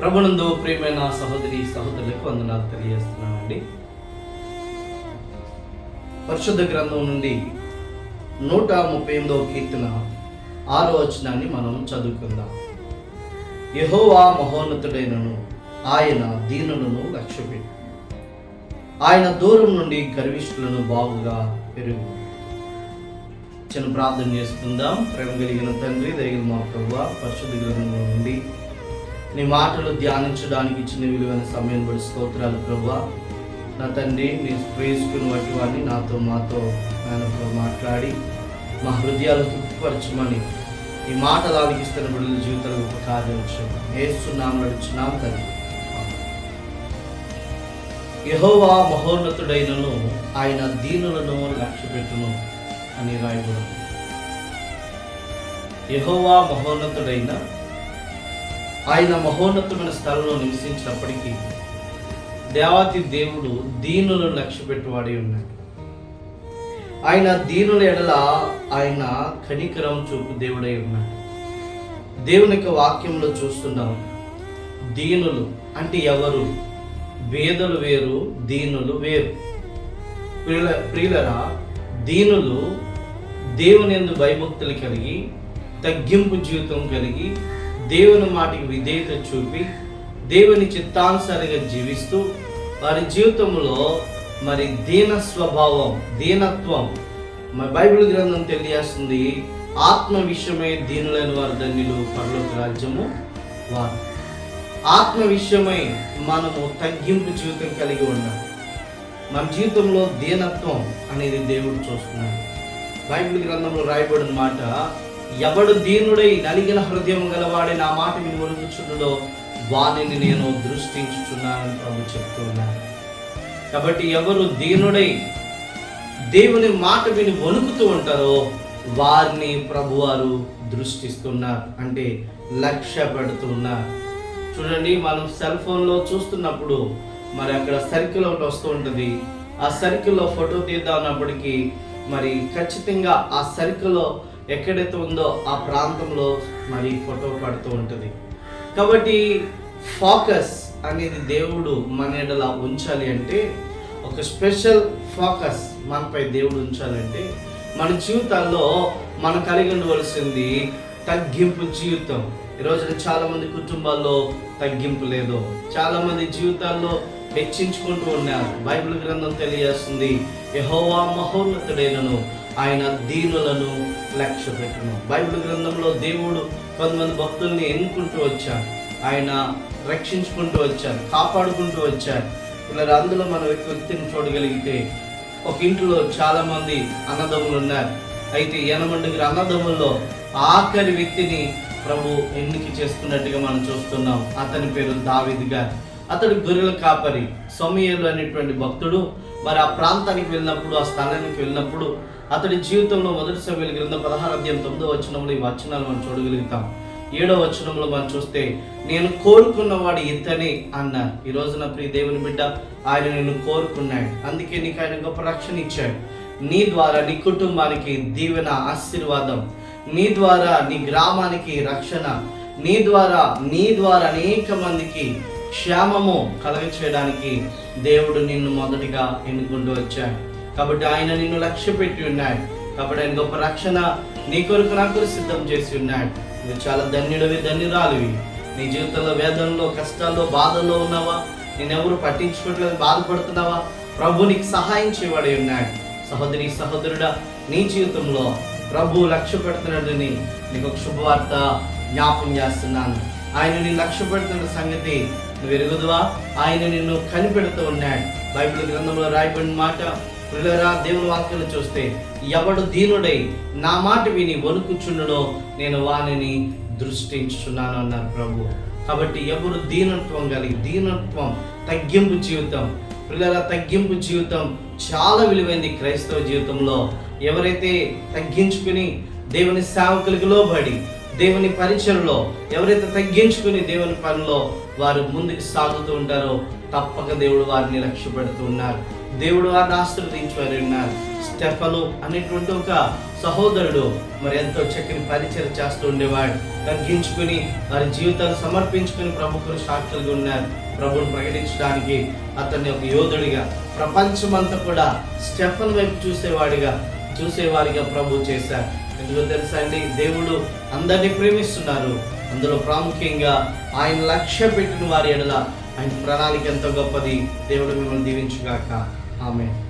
ప్రభునందు ప్రియమైన సహోదరి సహోదరులకు వందనాలు తెలియజేస్తున్నానండి. పరిశుద్ధ గ్రంథం నుండి 138వ కీర్తన 6వ వచనాన్ని మనం చదువుకుందాం. యెహోవా మహోన్నతుడైనను, ఆయన దీనులను లక్ష్యపెట్టు, ఆయన దూరం నుండి గర్విష్ఠులను బాగుగా పెరుగు. చిన్న ప్రార్థన చేసుకుందాం. ప్రేమ కలిగిన తండ్రి, దయగల మా ప్రభువా, పరిశుద్ధ గ్రంథంలో నుండి నీ మాటలు ధ్యానించడానికి ఇచ్చిన విలువైన సమయం బడి స్తోత్రాలు ప్రభువా. నా తండ్రి, నీ ప్రేసుకుని బట్టి వాడిని నాతో మాతో ఆయనతో మాట్లాడి మా హృదయాలు తృప్తిపరచమని ఈ మాటలు ఆలకిస్తున్న బిడ్డల జీవితాలు ఉపకారం ఏస్తున్నాం నడుచున్నాం తండ్రి. యెహోవా మహోన్నతుడైనను, ఆయన దీనులను లక్ష్యపెట్టును అని రాయబడింది. యెహోవా మహోన్నతుడైన, ఆయన మహోన్నతమైన స్థలంలో నివసించినప్పటికీ దేవాతి దేవుడు దీనులను లక్ష్యపెట్టువాడి ఉన్నాడు. ఆయన దీనుల ఎడల ఆయన కనికరం చూపు దేవుడై ఉన్నాడు. దేవుని యొక్క వాక్యంలో చూస్తున్నాం, దీనులు అంటే ఎవరు? వేదలు వేరు, దీనులు వేరు. ప్రియులరా, దీనులు దేవుని యందు భయభక్తులు కలిగి, తగ్గింపు జీవితం కలిగి, దేవుని మాటకి విధేయత చూపి, దేవుని చిత్తానుసారంగా జీవిస్తూ వారి జీవితంలో మరి దీన స్వభావం, దీనత్వం, మరి బైబిల్ గ్రంథం తెలియజేస్తుంది, ఆత్మ విషయమై దీనులైన వారు ధన్యులు, పరలోక రాజ్యము వారు. ఆత్మ విషయమై మనము తగ్గింపు జీవితం కలిగి ఉండాలి. మన జీవితంలో దీనత్వం అనేది దేవుడు చూస్తున్నాడు. బైబిల్ గ్రంథంలో రాయబడిన మాట, ఎవడు దీనుడై నలిగిన హృదయం గలవాడే నా మాట విని వణుకుచున్నాడో వానిని నేను దృష్టించుచున్నానని ప్రభు చెప్తున్నాను. కాబట్టి ఎవరు దీనుడై దేవుని మాట విని వణుకుతూ ఉంటారో వారిని ప్రభువారు దృష్టిస్తున్నారు, అంటే లక్ష్య పెడుతున్నారు. చూడండి, మనం సెల్ ఫోన్లో చూస్తున్నప్పుడు మరి అక్కడ సర్కిల్ ఒకటి వస్తూ ఉంటుంది. ఆ సర్కిల్లో ఫోటో తీద్దామన్నప్పటికీ మరి ఖచ్చితంగా ఆ సర్కిల్లో ఎక్కడైతే ఉందో ఆ ప్రాంతంలో మరి ఫోటో పడుతూ ఉంటుంది. కాబట్టి ఫోకస్ అనేది దేవుడు మన ఎడల ఉంచాలి అంటే, ఒక స్పెషల్ ఫోకస్ మనపై దేవుడు ఉంచాలంటే, మన జీవితాల్లో మనం కలిగి ఉండవలసింది తగ్గింపు జీవితం. ఈరోజు చాలా మంది కుటుంబాల్లో తగ్గింపు లేదు. చాలా మంది జీవితాల్లో హెచ్చించుకుంటూ ఉన్నారు. బైబిల్ గ్రంథం తెలియజేస్తుంది, యెహోవా మహోన్నతుడైనను, ఆయన దీనులను లక్ష్యపెట్టును. బైబిల్ గ్రంథంలో దేవుడు కొంతమంది భక్తుల్ని ఎన్నుకుంటూ వచ్చారు, ఆయన రక్షించుకుంటూ వచ్చారు, కాపాడుకుంటూ వచ్చారు. ఇలా అందులో మనం వ్యక్తిని చూడగలిగితే, ఒక ఇంట్లో చాలా మంది అన్నదమ్ములు ఉన్నారు. అయితే 80 అన్నదమ్ముల్లో ఆఖరి వ్యక్తిని ప్రభు ఎన్నిక చేసుకున్నట్టుగా మనం చూస్తున్నాం. అతని పేరు దావీదు గారు. అతడు గొర్రెల కాపరి. సమూయేలు అనేటువంటి భక్తుడు మరి ఆ ప్రాంతానికి వెళ్ళినప్పుడు, ఆ స్థలానికి వెళ్ళినప్పుడు అతడి జీవితంలో మొదటి సమూయేలు గ్రంథం 16:9 వచనంలో ఈ వచనాలు మనం చూడగలుగుతాం. 7వ వచనంలో మనం చూస్తే, నేను కోరుకున్నవాడు ఇతనే అన్నారు. ఈ రోజున ప్రియ దేవుని బిడ్డ, ఆయన నిన్ను కోరుకున్నాడు, అందుకే నీకు ఆయన గొప్ప రక్షణ ఇచ్చాడు. నీ ద్వారా నీ కుటుంబానికి దీవెన, ఆశీర్వాదం, నీ ద్వారా నీ గ్రామానికి రక్షణ, నీ ద్వారా అనేక మందికి క్షేమము కలగ చేయడానికి దేవుడు నిన్ను మొదటిగా ఎన్నుకుంటూ వచ్చాడు. కాబట్టి ఆయన నిన్ను లక్ష్య పెట్టి ఉన్నాడు. కాబట్టి ఆయన గొప్ప రక్షణ నీ కొరకు నా కొరకు సిద్ధం చేసి ఉన్నాడు. నువ్వు చాలా ధన్యుడివి, ధన్యురాలివి. నీ జీవితంలో వేదనలో, కష్టాల్లో, బాధల్లో ఉన్నావా? నేనెవరు పట్టించుకోవట్లేదు, బాధపడుతున్నావా? ప్రభు నీకు సహాయం చేయబడి ఉన్నాడు. సహోదరి సహోదరుడా, నీ జీవితంలో ప్రభు లక్ష్య పెడుతున్నాడని నీకు ఒక శుభవార్త జ్ఞాపం చేస్తున్నాను. ఆయన నిన్ను లక్ష్య పెడుతున్న సంగతి నువ్వు ఎరుగుదువా? ఆయన నిన్ను కనిపెడుతూ ఉన్నాడు. బైబిల్ గ్రంథంలో రాయబడిన మాట, ప్రియులారా, దేవుని వాక్యాలు చూస్తే, ఎవడు దీనుడై నా మాట విని వణుకుచుండునో నేను వానిని దృష్టించుచున్నాను అన్నారు ప్రభు. కాబట్టి ఎవరు దీనత్వం కలిగి, దీనత్వం, తగ్గింపు జీవితం, ప్రియులారా, తగ్గింపు జీవితం చాలా విలువైంది క్రైస్తవ జీవితంలో. ఎవరైతే తగ్గించుకుని దేవుని సేవకులకు లోబడి, దేవుని పరిచయలో ఎవరైతే తగ్గించుకుని దేవుని పనిలో వారు ముందుకు సాగుతూ ఉంటారో తప్పక దేవుడు వారిని లక్ష్య పెడుతూ ఉన్నారు. దేవుడు వారిని ఆశీర్వదించి వారు ఉన్నారు. స్టెఫను అనేటువంటి ఒక సహోదరుడు మరి ఎంతో చక్కని పరిచయం చేస్తూ ఉండేవాడు. తగ్గించుకుని వారి జీవితాన్ని సమర్పించుకుని ప్రభువుకు సాక్షులుగా ఉన్నారు. ప్రభువును ప్రకటించడానికి అతన్ని ఒక యోధుడిగా, ప్రపంచమంతా కూడా స్టెఫన్ వైపు చూసేవారిగా ప్రభు చేశారు. ఎందుకో తెలుసా అండి, దేవుడు అందరినీ ప్రేమిస్తున్నారు. అందులో ప్రాముఖ్యంగా ఆయన లక్ష్య పెట్టిన వారి ఎడల ఆయన ప్రణాళిక ఎంతో గొప్పది. దేవుడు మిమ్మల్ని దీవించుగాక. ఆమేన్.